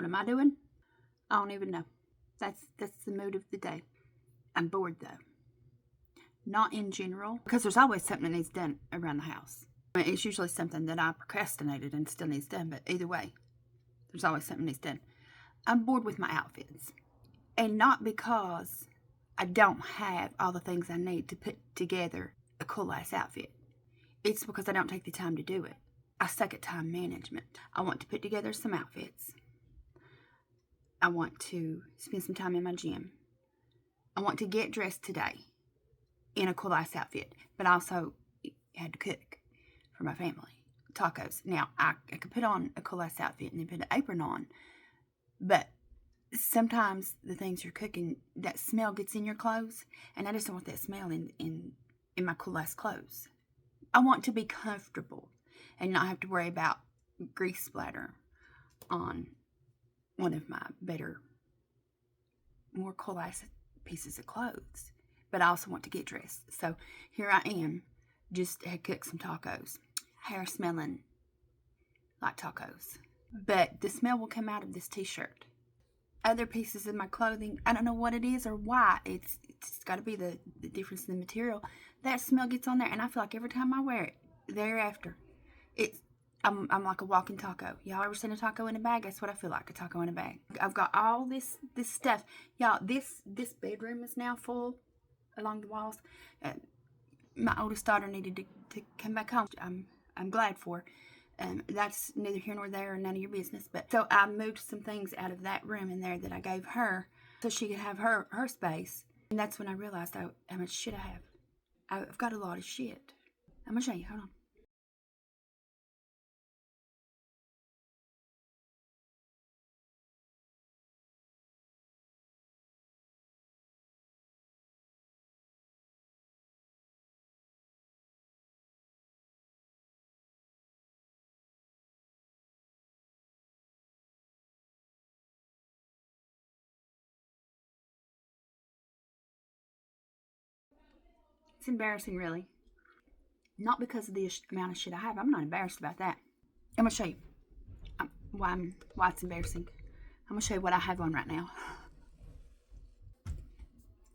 What am I doing? I don't even know. That's the mood of the day. I'm bored though. Not in general, because there's always something that needs done around the house. I mean, it's usually something that I procrastinated and still needs done, but either way, there's always something needs done. I'm bored with my outfits. And not because I don't have all the things I need to put together a cool ass outfit. It's because I don't take the time to do it. I suck at time management. I want to put together some outfits. I want to spend some time in my gym. I want to get dressed today in a cool ass outfit, but I also had to cook for my family. Tacos. Now, I could put on a cool ass outfit and then put an apron on, but sometimes the things you're cooking, that smell gets in your clothes, and I just don't want that smell in my cool ass clothes. I want to be comfortable and not have to worry about grease splatter on one of my better, more cool ass pieces of clothes. But I also want to get dressed. So here I am, just had cooked some tacos. Hair smelling like tacos. But the smell will come out of this t-shirt. Other pieces of my clothing, I don't know what it is or why. It's got to be the difference in the material. That smell gets on there, and I feel like every time I wear it, thereafter, I'm like a walking taco. Y'all ever seen a taco in a bag? That's what I feel like, a taco in a bag. I've got all this stuff. Y'all, this bedroom is now full along the walls. My oldest daughter needed to come back home. I'm glad for. That's neither here nor there, and none of your business. But so I moved some things out of that room in there that I gave her so she could have her space. And that's when I realized how much shit I have. I've got a lot of shit. I'm gonna show you. Hold on. It's embarrassing, really. Not because of the amount of shit I have. I'm not embarrassed about that. I'm gonna show you why it's embarrassing. I'm gonna show you what I have on right now.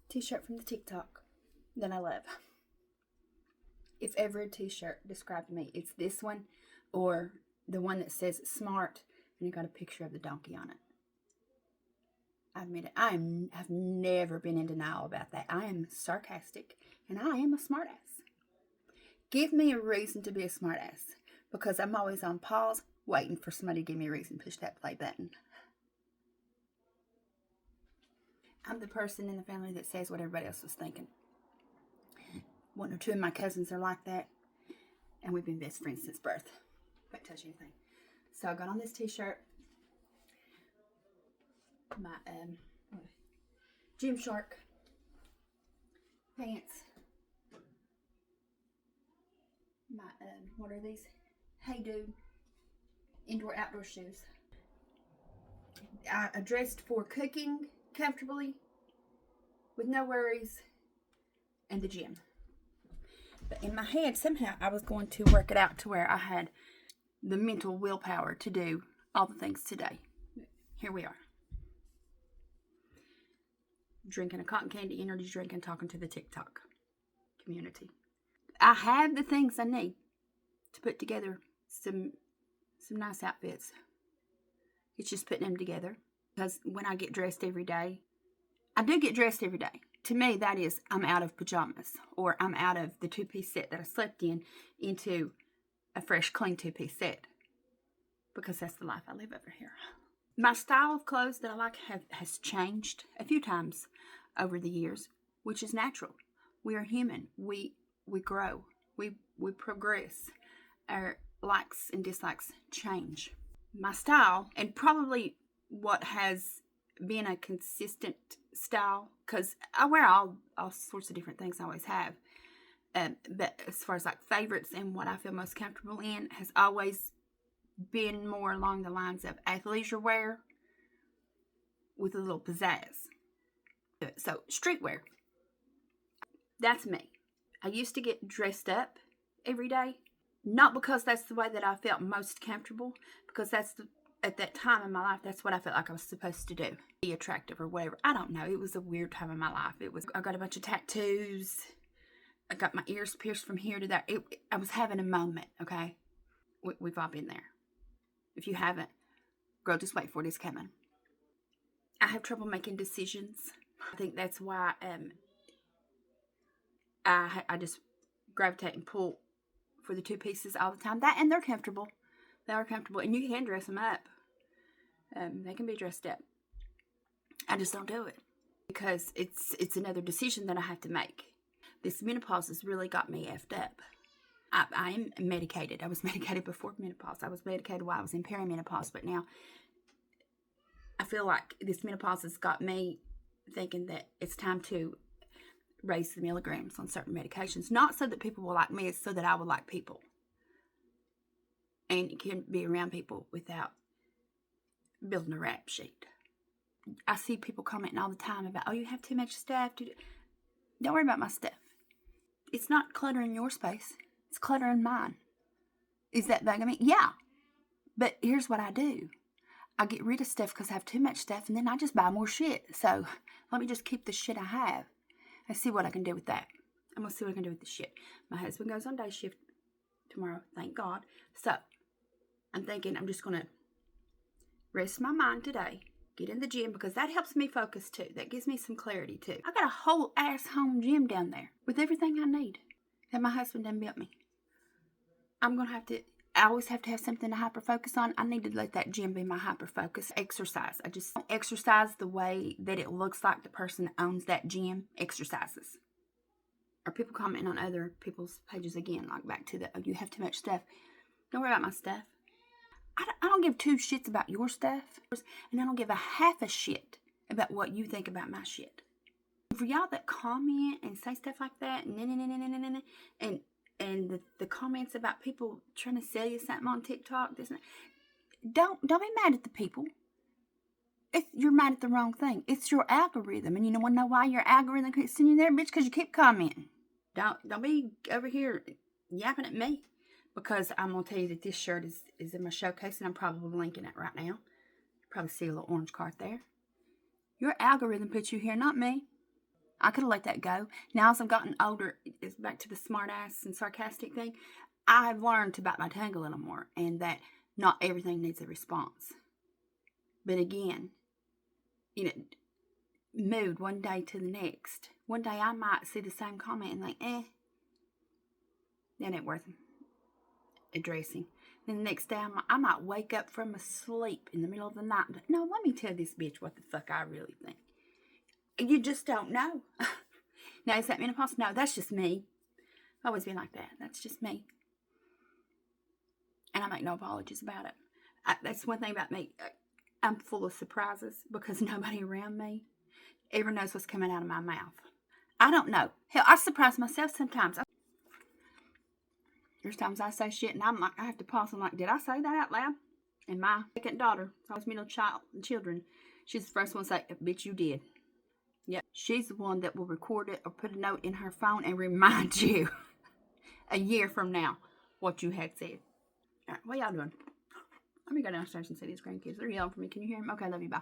T-shirt from the TikTok that I love. If ever a t-shirt described me, it's this one or the one that says smart and you got a picture of the donkey on it. I admit it, I've never been in denial about that. I am sarcastic and I am a smartass. Give me a reason to be a smartass, because I'm always on pause waiting for somebody to give me a reason to push that play button. I'm the person in the family that says what everybody else was thinking. One or two of my cousins are like that, and we've been best friends since birth. Don't touch anything. So I got on this t-shirt, my Gymshark pants, my what are these? Hey Dude indoor outdoor shoes. I dressed for cooking comfortably with no worries and the gym. But in my head, somehow I was going to work it out to where I had the mental willpower to do all the things today. Here we are. Drinking a cotton candy energy drink and talking to the TikTok community. I have the things I need to put together some nice outfits. It's just putting them together. Because when I get dressed every day, I do get dressed every day. To me, that is, I'm out of pajamas, or I'm out of the two-piece set that I slept in into a fresh, clean two-piece set. Because that's the life I live over here. My style of clothes that I like has changed a few times over the years, which is natural. We are human. We grow. We progress. Our likes and dislikes change. My style, and probably what has been a consistent style, because I wear all sorts of different things, I always have. But as far as like favorites and what I feel most comfortable in has always been more along the lines of athleisure wear with a little pizzazz. So streetwear, that's me. I used to get dressed up every day, not because that's the way that I felt most comfortable, because that's at that time in my life, that's what I felt like I was supposed to do. Be attractive or whatever. I don't know. It was a weird time in my life. I got a bunch of tattoos. I got my ears pierced from here to there. I was having a moment, okay? We've all been there. If you haven't, girl, just wait for it. It's coming. I have trouble making decisions. I think that's why I just gravitate and pull for the two pieces all the time. That, and they're comfortable. They are comfortable, and you can dress them up. They can be dressed up. I just don't do it because it's another decision that I have to make. This menopause has really got me effed up. I am medicated. I was medicated before menopause. I was medicated while I was in perimenopause, but now I feel like this menopause has got me thinking that it's time to raise the milligrams on certain medications. Not so that people will like me, it's so that I will like people. And you can be around people without building a rap sheet. I see people commenting all the time about, oh, you have too much stuff. Don't worry about my stuff. It's not cluttering your space. It's cluttering mine. Is that bugging me? Yeah. But here's what I do. I get rid of stuff because I have too much stuff, and then I just buy more shit. So let me just keep the shit I have and see what I can do with that. I'm going to see what I can do with the shit. My husband goes on day shift tomorrow, thank God. So I'm thinking I'm just going to rest my mind today, get in the gym, because that helps me focus too. That gives me some clarity too. I got a whole ass home gym down there with everything I need that my husband done built me. I'm going to have to, I always have to have something to hyper focus on. I need to let that gym be my hyper focus. Exercise. I just don't exercise the way that it looks like the person that owns that gym exercises. Or people commenting on other people's pages again, like back to the, oh, you have too much stuff. Don't worry about my stuff. I don't give two shits about your stuff, and I don't give a half a shit about what you think about my shit. For y'all that comment and say stuff like that, and the comments about people trying to sell you something on TikTok, this and that, don't be mad at the people. You're mad at the wrong thing. It's your algorithm, and you don't want to know why your algorithm keeps sending you there, bitch, because you keep commenting. Don't be over here yapping at me. Because I'm going to tell you that this shirt is in my showcase, and I'm probably linking it right now. You probably see a little orange card there. Your algorithm put you here, not me. I could have let that go. Now, as I've gotten older, it's back to the smart ass and sarcastic thing. I've learned to bite my tongue a little more, and that not everything needs a response. But again, mood one day to the next. One day I might see the same comment and think, that ain't worth it. Addressing. Then the next day I might wake up from a sleep in the middle of the night. But no, let me tell this bitch what the fuck I really think. You just don't know. Now, is that menopause? No, that's just me. I've always been like that. That's just me. And I make no apologies about it. That's one thing about me. I'm full of surprises because nobody around me ever knows what's coming out of my mouth. I don't know. Hell, I surprise myself sometimes. There's times I say shit and I'm like, I have to pause. I'm like, did I say that out loud? And my second daughter, always middle children, she's the first one to say, bitch, you did. Yep. She's the one that will record it or put a note in her phone and remind you a year from now what you had said. All right, what y'all doing? Let me go downstairs and see these grandkids. They're yelling for me. Can you hear them? Okay, love you. Bye.